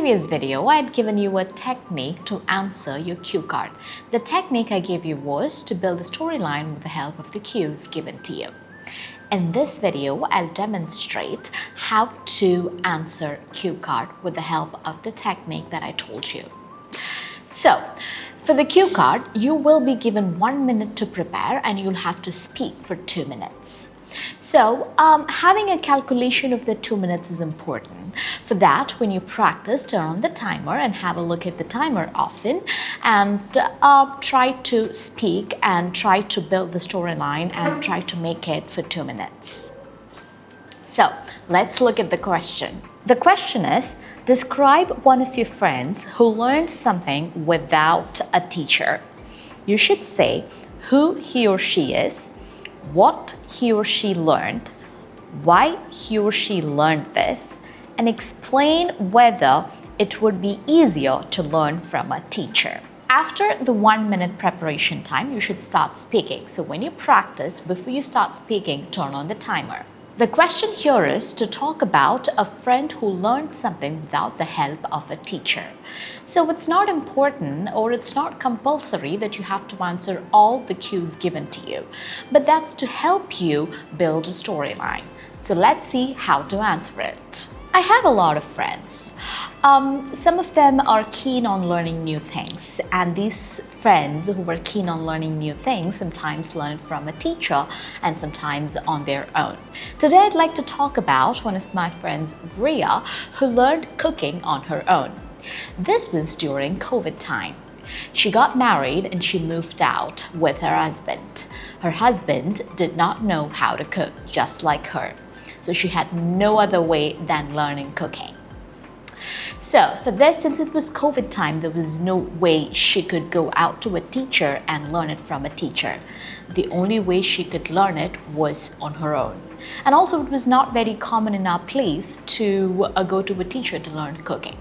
previous video, I had given you a technique to answer your cue card. The technique I gave you was to build a storyline with the help of the cues given to you. In this video, I'll demonstrate how to answer cue card with the help of the technique that I told you. So, for the cue card, you will be given 1 minute to prepare and you'll have to speak for 2 minutes. So, having a calculation of the 2 minutes is important. For that, when you practice, turn on the timer and have a look at the timer often and try to speak and try to build the storyline and try to make it for 2 minutes. So, let's look at the question. The question is, describe one of your friends who learned something without a teacher. You should say who he or she is, what he or she learned, why he or she learned this, and explain whether it would be easier to learn from a teacher. After the 1 minute preparation time, you should start speaking. So when you practice, before you start speaking, turn on the timer. The question here is to talk about a friend who learned something without the help of a teacher. So it's not important or it's not compulsory that you have to answer all the cues given to you, but that's to help you build a storyline. So let's see how to answer it. I have a lot of friends. Some of them are keen on learning new things, and these friends who are keen on learning new things sometimes learn from a teacher and sometimes on their own. Today I'd like to talk about one of my friends, Ria, who learned cooking on her own. This was during COVID time. She got married and she moved out with her husband. Her husband did not know how to cook, just like her. So she had no other way than learning cooking. So for this, since it was COVID time, there was no way she could go out to a teacher and learn it from a teacher. The only way she could learn it was on her own. And also it was not very common in our place to go to a teacher to learn cooking.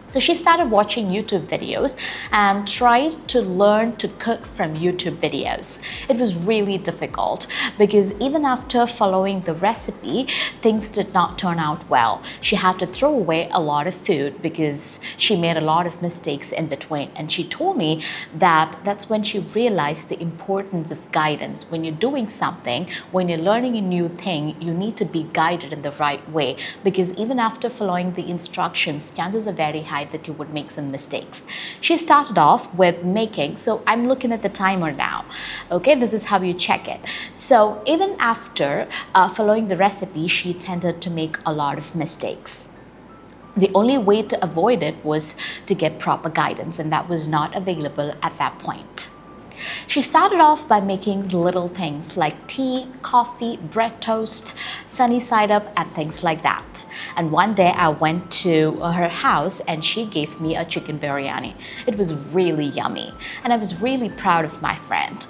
So she started watching YouTube videos and tried to learn to cook from YouTube videos. It was really difficult because even after following the recipe, things did not turn out well. She had to throw away a lot of food because she made a lot of mistakes in between. And she told me that that's when she realized the importance of guidance. When you're doing something, when you're learning a new thing, you need to be guided in the right way, because even after following the instructions, chances are very high that you would make some mistakes. She started off with making, so I'm looking at the timer now. Okay, this is how you check it. So even after following the recipe, she tended to make a lot of mistakes. The only way to avoid it was to get proper guidance, and that was not available at that point. She started off by making little things like tea, coffee, bread toast, sunny side up, and things like that. And one day I went to her house and she gave me a chicken biryani. It was really yummy and I was really proud of my friend.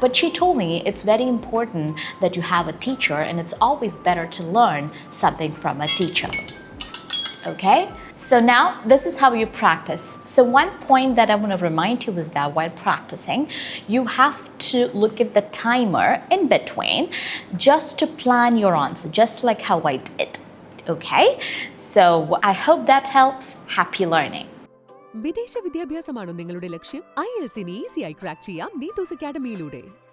But she told me it's very important that you have a teacher and it's always better to learn something from a teacher. Okay? So now this is how you practice. So one point that I want to remind you is that while practicing, you have to look at the timer in between just to plan your answer, just like how I did. Okay? So I hope that helps. Happy learning. വിദേശ വിദ്യാഭ്യാസമാണോ നിങ്ങളുടെ ലക്ഷ്യം? IELTS-ന് ഈസിയായി crack ചെയ്യാം നീതൂസ് അക്കാഡമിയിലൂടെ.